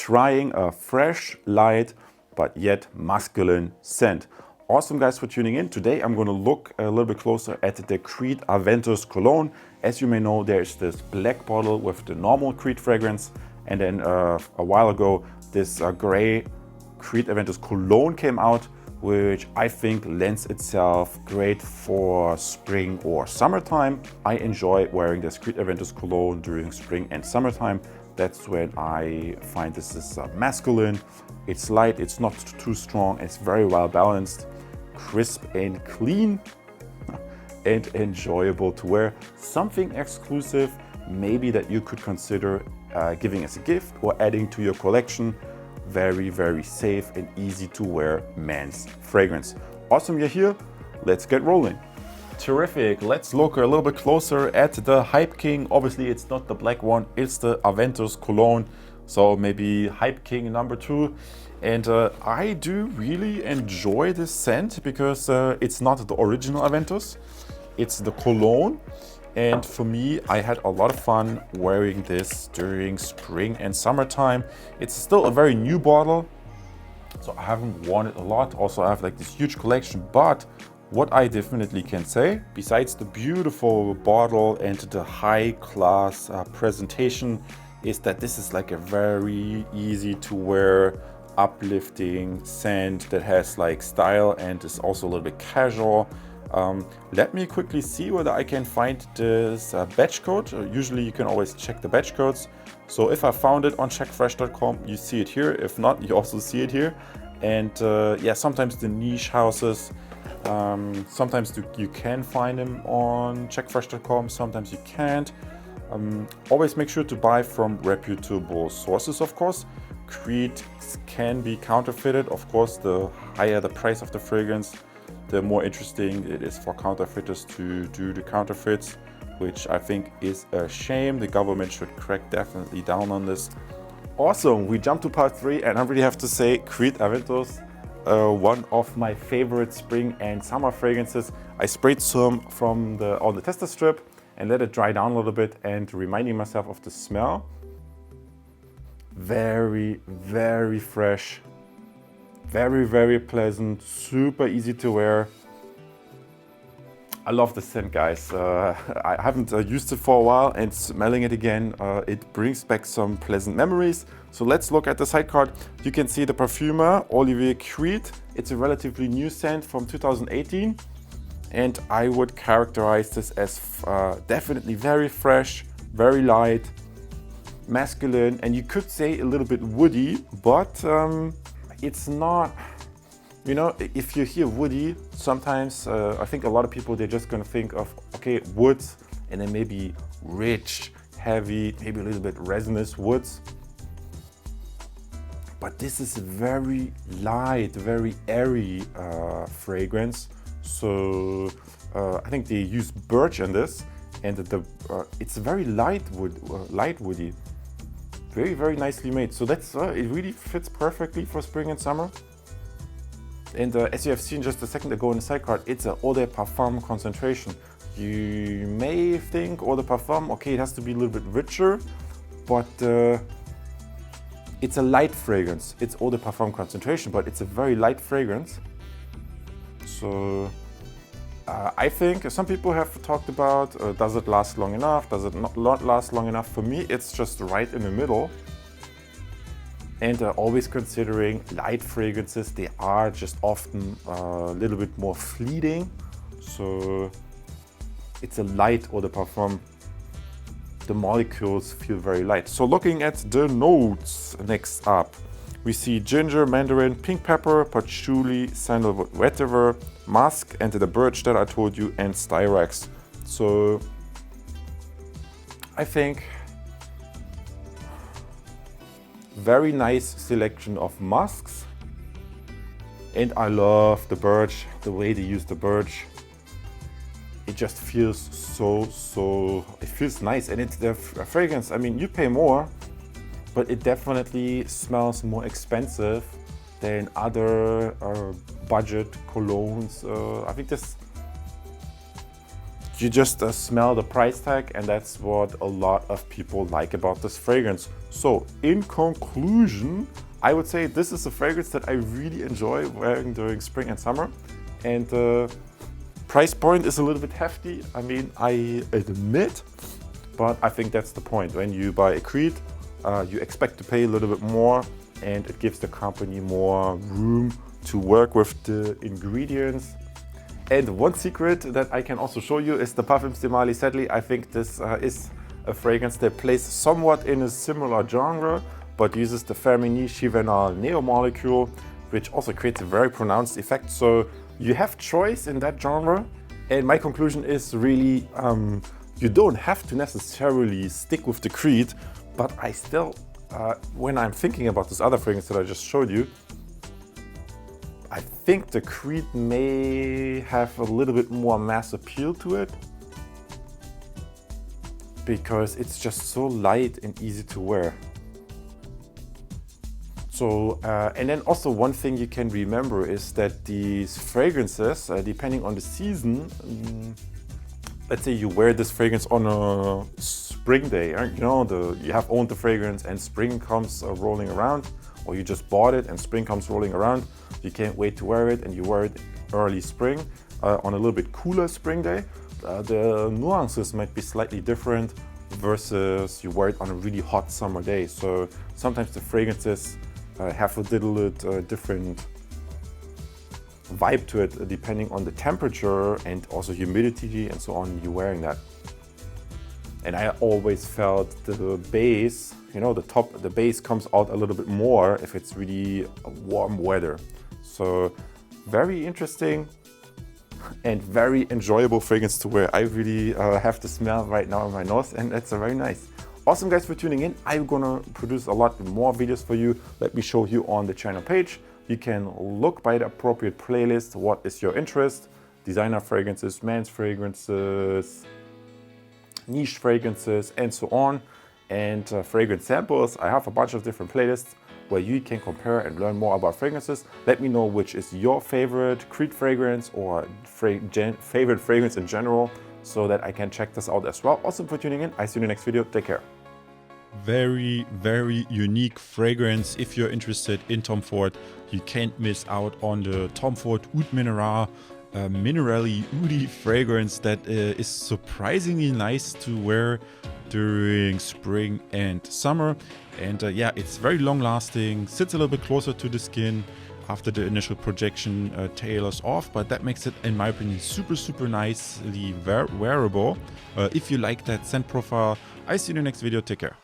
trying a fresh, light, but yet masculine scent. Awesome guys for tuning in. Today I'm going to look a little bit closer at the Creed Aventus Cologne. As you may know, there's this black bottle with the normal Creed fragrance, and then a while ago this gray Creed Aventus Cologne came out, which I think lends itself great for spring or summertime. I enjoy wearing this Creed Aventus Cologne during spring and summertime. That's when I find this is masculine. It's light, it's not too strong, it's very well balanced, crisp and clean, and enjoyable to wear. Something exclusive, maybe that you could consider giving as a gift or adding to your collection. Very, very safe and easy to wear men's fragrance. Awesome, you're here. Let's get rolling. Terrific. Let's look a little bit closer at the Hype King. Obviously, it's not the black one, it's the Aventus Cologne. So maybe Hype King number 2. And I do really enjoy this scent because it's not the original Aventus, it's the Cologne. And for me, I had a lot of fun wearing this during spring and summertime. It's still a very new bottle, so I haven't worn it a lot. Also, I have like this huge collection, but what I definitely can say, besides the beautiful bottle and the high class presentation, is that this is like a very easy to wear, uplifting scent that has like style and is also a little bit casual. Let me quickly see whether I can find this batch code. Usually you can always check the batch codes. So if I found it on checkfresh.com, you see it here. If not, you also see it here. And yeah, sometimes the niche houses, sometimes you can find them on checkfresh.com, sometimes you can't. Always make sure to buy from reputable sources, of course. Creed can be counterfeited. Of course, the higher the price of the fragrance, the more interesting it is for counterfeiters to do the counterfeits, which I think is a shame. The government should crack definitely down on this. Awesome, we jump to part 3, and I really have to say Creed Aventus, one of my favorite spring and summer fragrances. I sprayed some on the tester strip and let it dry down a little bit, and reminding myself of the smell. Very, very fresh. Very, very pleasant, super easy to wear. I love the scent, guys. I haven't used it for a while, and smelling it again, it brings back some pleasant memories. So let's look at the side card. You can see the perfumer, Olivier Creed. It's a relatively new scent from 2018. And I would characterize this as definitely very fresh, very light, masculine, and you could say a little bit woody, but it's not, you know, if you hear woody, sometimes I think a lot of people, they're just gonna think of, okay, woods, and then maybe rich, heavy, maybe a little bit resinous woods. But this is a very light, very airy fragrance. So I think they use birch in this, and it's very light woody. Very, very nicely made. So that's it really fits perfectly for spring and summer. And as you have seen just a second ago in the side card, it's an eau de parfum concentration. You may think eau de parfum, okay, it has to be a little bit richer, but it's a light fragrance. It's eau de parfum concentration, but it's a very light fragrance. So I think some people have talked about, does it last long enough? Does it not last long enough? For me, it's just right in the middle. And always considering light fragrances, they are just often a little bit more fleeting. So it's a light eau de parfum. The molecules feel very light. So looking at the notes next up, we see ginger, mandarin, pink pepper, patchouli, sandalwood, vetiver, musk, and the birch that I told you, and Styrax. So I think very nice selection of musks, and I love the birch, the way they use the birch. It just feels it feels nice, and it's the fragrance. I mean, you pay more, but it definitely smells more expensive than other budget colognes. I think you just smell the price tag, and that's what a lot of people like about this fragrance. So in conclusion, I would say this is a fragrance that I really enjoy wearing during spring and summer. And the price point is a little bit hefty, I mean, I admit, but I think that's the point. When you buy a Creed, you expect to pay a little bit more, and it gives the company more room to work with the ingredients. And one secret that I can also show you is the Parfums de Marly. Sadly, I think this is a fragrance that plays somewhat in a similar genre, but uses the Firmenich-Chivenal Neo molecule, which also creates a very pronounced effect. So you have choice in that genre. And my conclusion is really, you don't have to necessarily stick with the Creed, but I still, when I'm thinking about this other fragrance that I just showed you, I think the Creed may have a little bit more mass appeal to it, because it's just so light and easy to wear. So, and then also one thing you can remember is that these fragrances, depending on the season, let's say you wear this fragrance on a spring day, you know, you have owned the fragrance and spring comes rolling around, or you just bought it and spring comes rolling around, you can't wait to wear it and you wear it early spring on a little bit cooler spring day. The nuances might be slightly different versus you wear it on a really hot summer day. So sometimes the fragrances have a little bit different vibe to it depending on the temperature and also humidity and so on you're wearing that. And I always felt the base, you know, the base comes out a little bit more if it's really warm weather. So very interesting and very enjoyable fragrance to wear. I really have the smell right now in my nose, and it's very nice. Awesome guys for tuning in. I'm gonna produce a lot more videos for you. Let me show you on the channel page. You can look by the appropriate playlist. What is your interest? Designer fragrances, men's fragrances, niche fragrances, and so on. And fragrance samples. I have a bunch of different playlists where you can compare and learn more about fragrances. Let me know which is your favorite Creed fragrance or favorite fragrance in general, so that I can check this out as well. Awesome for tuning in. I see you in the next video. Take care. Very, very unique fragrance. If you're interested in Tom Ford, you can't miss out on the Tom Ford Oud Mineral minerally woody fragrance that is surprisingly nice to wear during spring and summer. And yeah, it's very long lasting, sits a little bit closer to the skin after the initial projection tailors off, but that makes it, in my opinion, super nicely wearable. If you like that scent profile, I see you in the next video. Take care.